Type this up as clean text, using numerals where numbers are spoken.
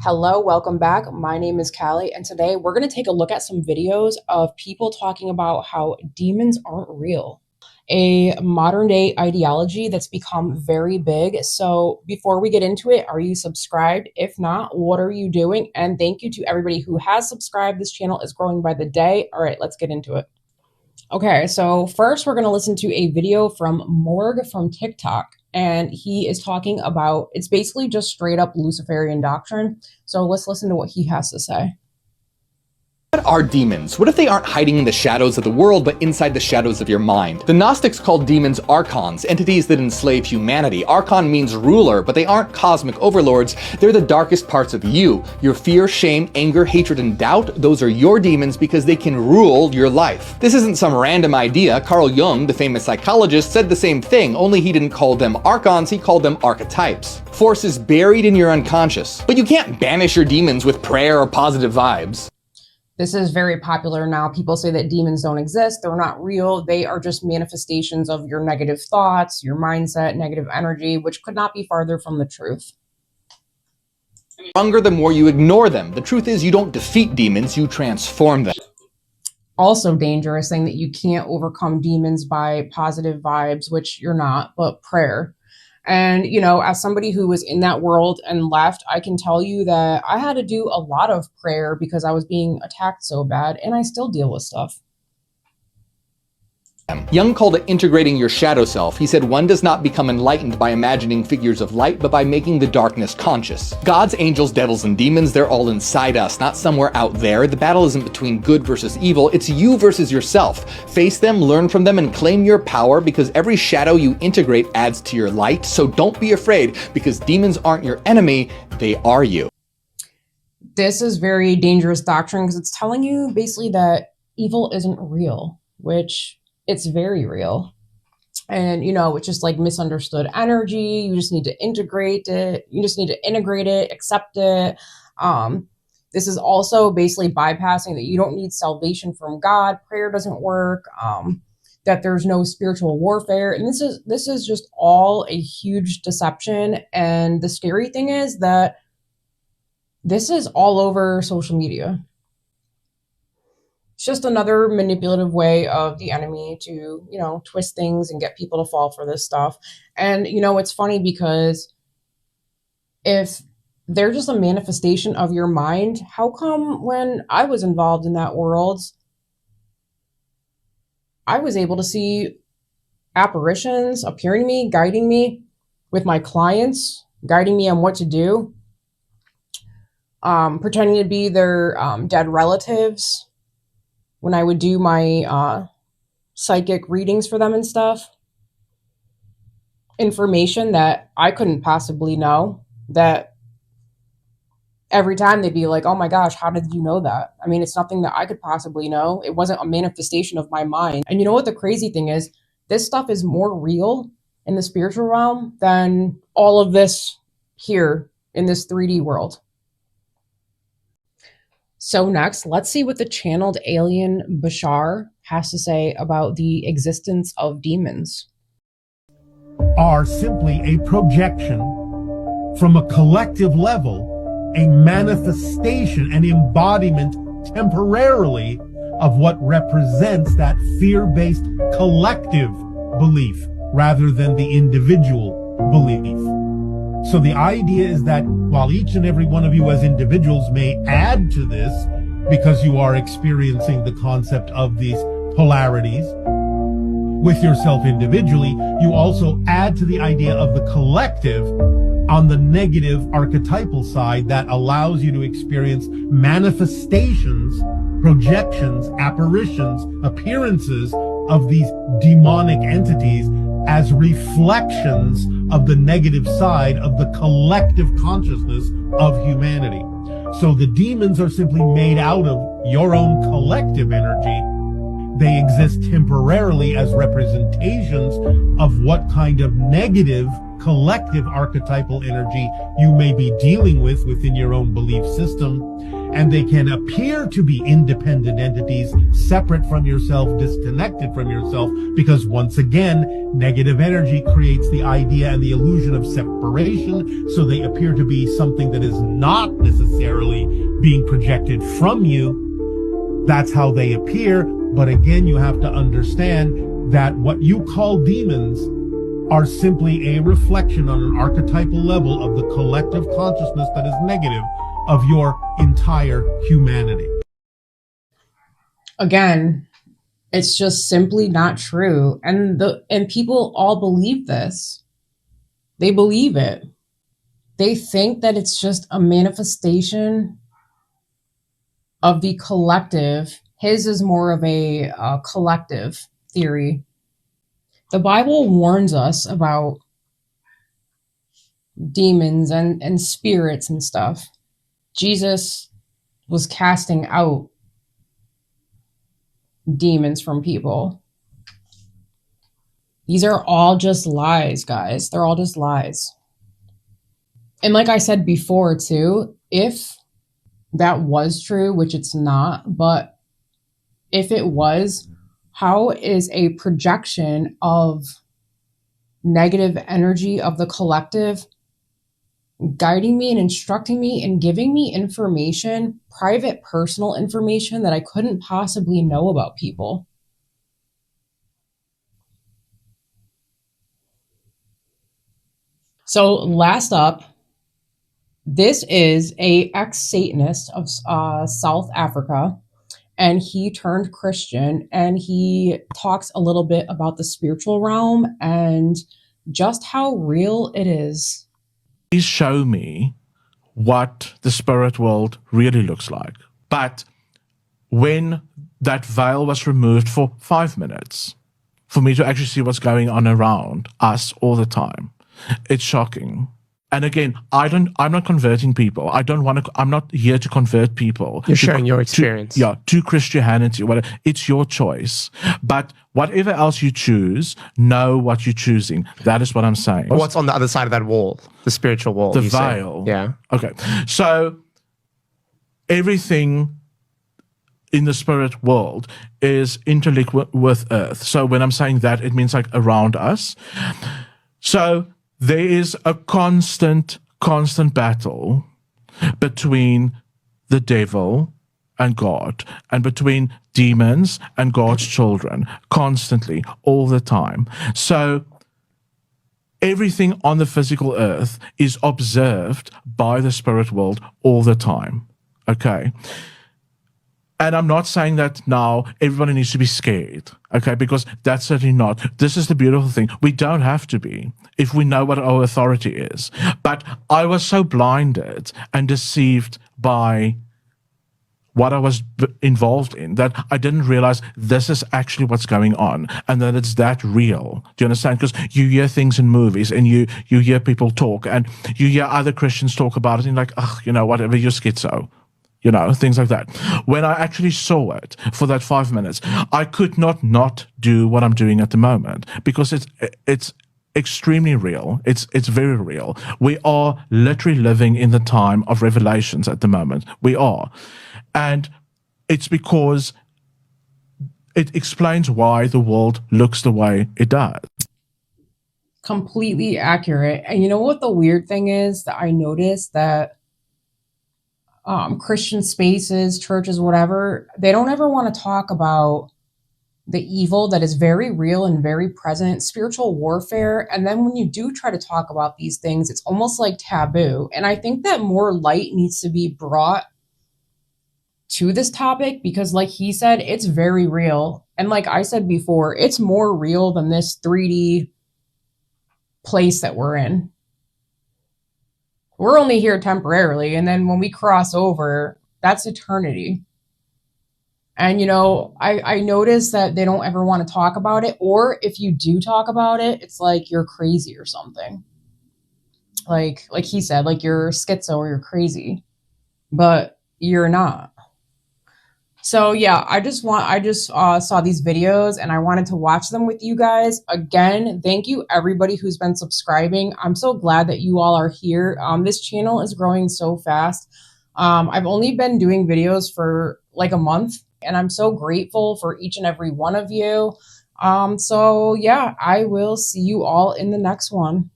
Hello, welcome back. My name is Callie, and today we're going to take a look at some videos of people talking about how demons aren't real, a modern day ideology that's become very big. So, before we get into it, are you subscribed? If not, what are you doing? And thank you to everybody who has subscribed. This channel is growing by the day. All right, let's get into it. Okay, so first we're going to listen to a video from Morg from TikTok, and he is talking about it's basically just straight up Luciferian doctrine. So let's listen to what he has to say. What are demons? What if they aren't hiding in the shadows of the world, but inside the shadows of your mind? The Gnostics called demons archons, entities that enslave humanity. Archon means ruler, but they aren't cosmic overlords. They're the darkest parts of you. Your fear, shame, anger, hatred, and doubt, those are your demons because they can rule your life. This isn't some random idea. Carl Jung, the famous psychologist, said the same thing, only he didn't call them archons, he called them archetypes. Forces buried in your unconscious. But you can't banish your demons with prayer or positive vibes. This is very popular now. People say that demons don't exist. They're not real. They are just manifestations of your negative thoughts, your mindset, negative energy, which could not be farther from the truth. The stronger, the more you ignore them. The truth is you don't defeat demons, you transform them. Also dangerous, saying that you can't overcome demons by positive vibes, which you're not, but prayer. And, you know, as somebody who was in that world and left, I can tell you that I had to do a lot of prayer because I was being attacked so bad, and I still deal with stuff. Jung called it integrating your shadow self. He said one does not become enlightened by imagining figures of light, but by making the darkness conscious. Gods, angels, devils, and demons, they're all inside us, not somewhere out there. The battle isn't between good versus evil, it's you versus yourself. Face them, learn from them, and claim your power, because every shadow you integrate adds to your light. So don't be afraid, because demons aren't your enemy, they are you. This is very dangerous doctrine because it's telling you basically that evil isn't real, which it's very real. And, you know, it's just like misunderstood energy. You just need to integrate it. You just need to integrate it, accept it. This is also basically bypassing that you don't need salvation from God. Prayer doesn't work. That there's no spiritual warfare. And this is just all a huge deception. And the scary thing is that this is all over social media. It's just another manipulative way of the enemy to, you know, twist things and get people to fall for this stuff. And, you know, it's funny because if they're just a manifestation of your mind, how come when I was involved in that world, I was able to see apparitions appearing to me, guiding me with my clients, guiding me on what to do, pretending to be their dead relatives, when I would do my psychic readings for them and stuff. Information that I couldn't possibly know, that every time they'd be like, oh my gosh, how did you know that? I mean, it's nothing that I could possibly know. It wasn't a manifestation of my mind. And you know what the crazy thing is? This stuff is more real in the spiritual realm than all of this here in this 3D world. So next, let's see what the channeled alien Bashar has to say about the existence of demons. Are simply a projection from a collective level, a manifestation, an embodiment temporarily of what represents that fear-based collective belief rather than the individual belief. So the idea is that while each and every one of you as individuals may add to this because you are experiencing the concept of these polarities with yourself individually, you also add to the idea of the collective on the negative archetypal side that allows you to experience manifestations, projections, apparitions, appearances of these demonic entities as reflections of the negative side of the collective consciousness of humanity. So the demons are simply made out of your own collective energy. They exist temporarily as representations of what kind of negative collective archetypal energy you may be dealing with within your own belief system. And they can appear to be independent entities, separate from yourself, disconnected from yourself, because once again, negative energy creates the idea and the illusion of separation, so they appear to be something that is not necessarily being projected from you. That's how they appear. But again, you have to understand that what you call demons are simply a reflection on an archetypal level of the collective consciousness that is negative of your entire humanity. Again, it's just simply not true. And people all believe this. They believe it. They think that it's just a manifestation of the collective. His is more of a collective theory. The Bible warns us about demons and spirits and stuff. Jesus was casting out demons from people. These are all just lies, guys. They're all just lies. And like I said before, too, if that was true, which it's not, but if it was, how is a projection of negative energy of the collective guiding me and instructing me and giving me information, private, personal information that I couldn't possibly know about people? So last up, this is a ex-Satanist of South Africa, and he turned Christian, and he talks a little bit about the spiritual realm and just how real it is. Please show me what the spirit world really looks like. But when that veil was removed for 5 minutes, for me to actually see what's going on around us all the time, it's shocking. And again, I'm not converting people. I'm not here to convert people. You're sharing your experience. To Christianity. It's your choice. But whatever else you choose, know what you're choosing. That is what I'm saying. What's on the other side of that wall? The spiritual wall. The veil. Yeah. Okay. So everything in the spirit world is interlinked with Earth. So when I'm saying that, it means like around us. So there is a constant battle between the devil and God, and between demons and God's children, constantly, all the time. So everything on the physical earth is observed by the spirit world all the time. Okay? And I'm not saying that now everybody needs to be scared, okay? Because that's certainly not. This is the beautiful thing. We don't have to be if we know what our authority is. But I was so blinded and deceived by what I was involved in that I didn't realize this is actually what's going on and that it's that real. Do you understand? Because you hear things in movies and you hear people talk and you hear other Christians talk about it and you're like, whatever, you're schizo. Things like that. When I actually saw it for that 5 minutes, I could not do what I'm doing at the moment because it's extremely real. It's very real. We are literally living in the time of revelations at the moment. We are. And it's because it explains why the world looks the way it does. Completely accurate. And you know what the weird thing is that I noticed that Christian spaces, churches, whatever, they don't ever want to talk about the evil that is very real and very present, spiritual warfare. And then when you do try to talk about these things, it's almost like taboo. And I think that more light needs to be brought to this topic because, like he said, it's very real. And like I said before, it's more real than this 3D place that we're in. We're only here temporarily, and then when we cross over, that's eternity. And, I notice that they don't ever want to talk about it, or if you do talk about it, it's like you're crazy or something. Like he said, like you're schizo or you're crazy, but you're not. So yeah, I just saw these videos and I wanted to watch them with you guys. Again, thank you everybody who's been subscribing. I'm so glad that you all are here. This channel is growing so fast. I've only been doing videos for like a month, and I'm so grateful for each and every one of you. So yeah, I will see you all in the next one.